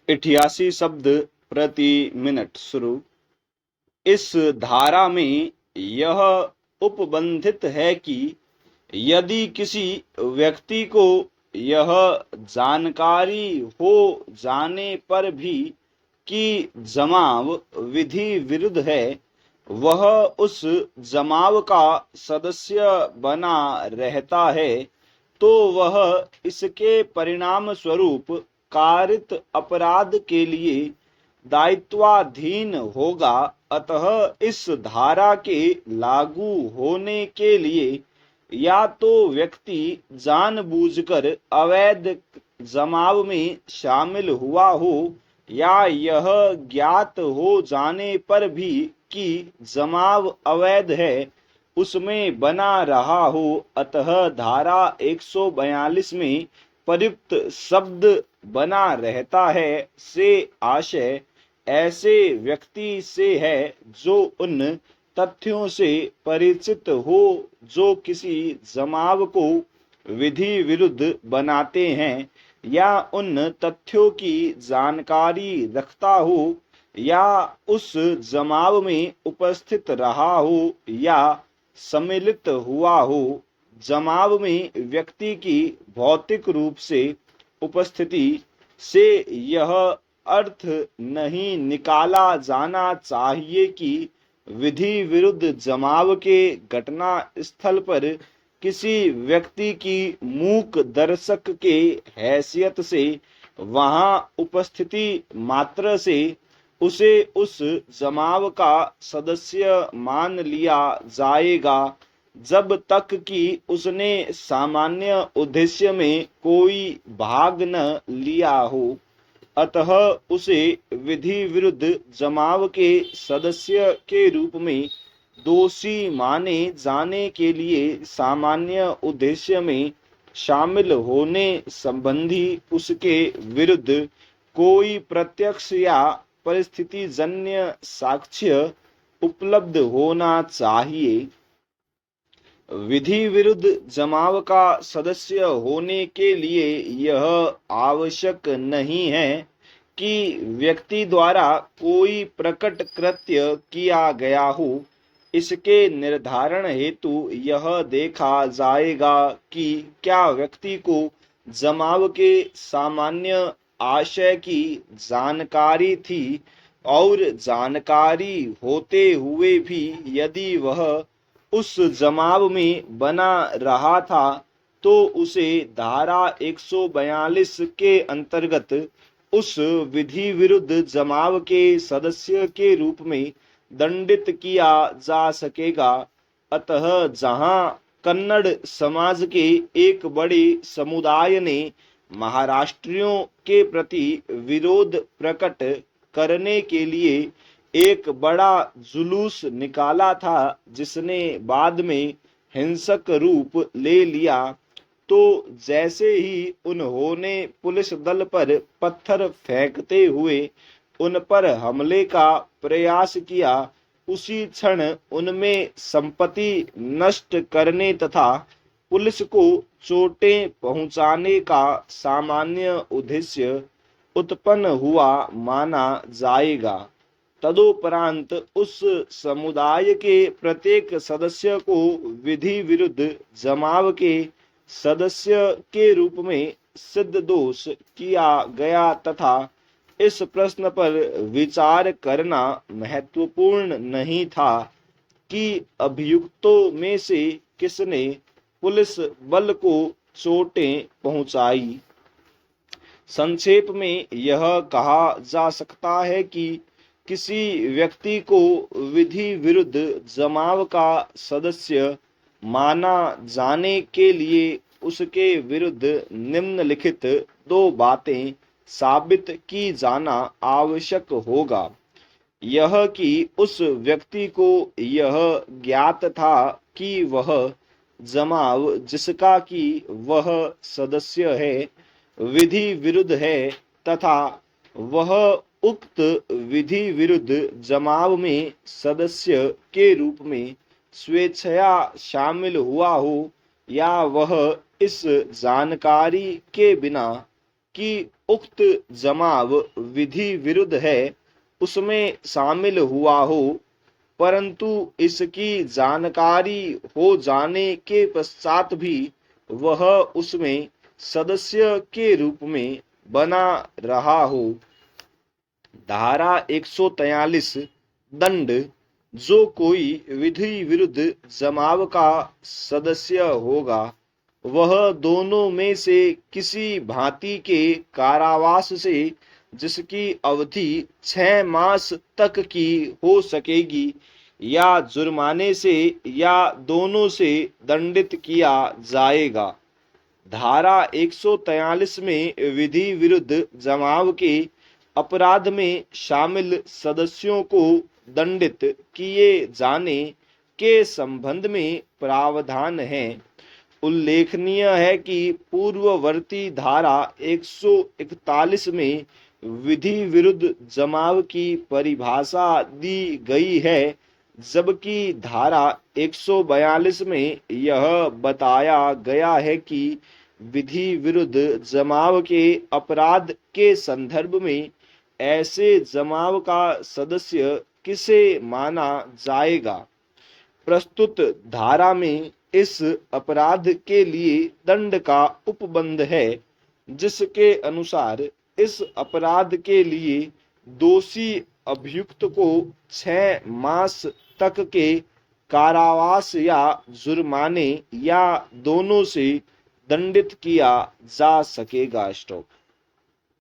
88 शब्द प्रति मिनट शुरू। इस धारा में यह उपबंधित है कि यदि किसी व्यक्ति को यह जानकारी हो जाने पर भी कि जमाव विधि विरुद्ध है, वह उस जमाव का सदस्य बना रहता है, तो वह इसके परिणाम स्वरूप कारित अपराध के लिए दायित्वाधीन होगा। अतः इस धारा के लागू होने के लिए या तो व्यक्ति जानबूझकर अवैध जमाव में शामिल हुआ हो, या यह ज्ञात हो जाने पर भी कि जमाव अवैध है, उसमें बना रहा हो। अतः धारा 142 में प्रयुक्त शब्द बना रहता है से आशय ऐसे व्यक्ति से है जो उन तथ्यों से परिचित हो जो किसी जमाव को विधि विरुद्ध बनाते हैं, या उन तथ्यों की जानकारी रखता हो, या उस जमाव में उपस्थित रहा हो या सम्मिलित हुआ हो। जमाव में व्यक्ति की भौतिक रूप से उपस्थिति से यह अर्थ नहीं निकाला जाना चाहिए कि विधि विरुद्ध जमाव के घटना स्थल पर किसी व्यक्ति की मूक दर्शक के हैसियत से वहां उपस्थिति मात्र से उसे उस जमाव का सदस्य मान लिया जाएगा, जब तक कि उसने सामान्य उद्देश्य में कोई भाग न लिया हो। अतः उसे विधि विरुद्ध जमाव के सदस्य के रूप में दोषी माने जाने के लिए सामान्य उद्देश्य में शामिल होने संबंधी उसके विरुद्ध कोई प्रत्यक्ष या परिस्थितिजन्य साक्ष्य उपलब्ध होना चाहिए। विधि विरुद्ध जमाव का सदस्य होने के लिए यह आवश्यक नहीं है कि व्यक्ति द्वारा कोई प्रकट कृत्य किया गया हो। इसके निर्धारण हेतु यह देखा जाएगा कि क्या व्यक्ति को जमाव के सामान्य आशय की जानकारी थी, और जानकारी होते हुए भी यदि वह उस जमाव में बना रहा था, तो उसे धारा 142 के अंतर्गत उस विधि विरुद्ध जमाव के सदस्य के रूप में दंडित किया जा सकेगा। अतः जहां कन्नड़ समाज के एक बड़े समुदाय ने महाराष्ट्रियों के प्रति विरोध प्रकट करने के लिए एक बड़ा जुलूस निकाला था, जिसने बाद में हिंसक रूप ले लिया, तो जैसे ही उन्होंने पुलिस दल पर पत्थर फेंकते हुए उन पर हमले का प्रयास किया, उसी क्षण उनमें संपत्ति नष्ट करने तथा पुलिस को चोटें पहुंचाने का सामान्य उद्देश्य उत्पन्न हुआ माना जाएगा। तदुपरांत उस समुदाय के प्रत्येक सदस्य को विधि विरुद्ध जमाव के सदस्य के रूप में सिद्ध दोष किया गया तथा इस प्रश्न पर विचार करना महत्वपूर्ण नहीं था कि अभियुक्तों में से किसने पुलिस बल को चोटें पहुंचाई। संक्षेप में यह कहा जा सकता है कि किसी व्यक्ति को विधि विरुद्ध जमाव का सदस्य माना जाने के लिए उसके विरुद्ध निम्नलिखित दो बातें साबित की जाना आवश्यक होगा। यह कि उस व्यक्ति को यह ज्ञात था कि वह जमाव जिसका कि वह सदस्य है विधि विरुद्ध है, तथा वह उक्त विधि विरुद्ध जमाव में सदस्य के रूप में स्वेच्छया शामिल हुआ हो, या वह इस जानकारी के बिना कि उक्त जमाव विधि विरुद्ध है उसमें शामिल हुआ हो, परंतु इसकी जानकारी हो जाने के पश्चात भी वह उसमें सदस्य के रूप में बना रहा हो। धारा 143 दंड। जो कोई विधि विरुद्ध जमाव का सदस्य होगा वह दोनों में से किसी भांति के कारावास से, जिसकी अवधि 6 मास तक की हो सकेगी, या जुर्माने से या दोनों से दंडित किया जाएगा। धारा 143 में विधि विरुद्ध जमाव के अपराध में शामिल सदस्यों को दंडित किए जाने के संबंध में प्रावधान है। उल्लेखनीय है कि पूर्ववर्ती धारा 141 में विधि विरुद्ध जमाव की परिभाषा दी गई है, जबकि धारा 142 में यह बताया गया है कि विधि विरुद्ध जमाव के अपराध के संदर्भ में ऐसे जमाव का सदस्य किसे माना जाएगा। प्रस्तुत धारा में इस अपराध के लिए दंड का उपबंध है, जिसके अनुसार इस अपराध के लिए दोषी अभियुक्त को 6 मास तक के कारावास या जुर्माने या दोनों से दंडित किया जा सकेगा। स्टॉप।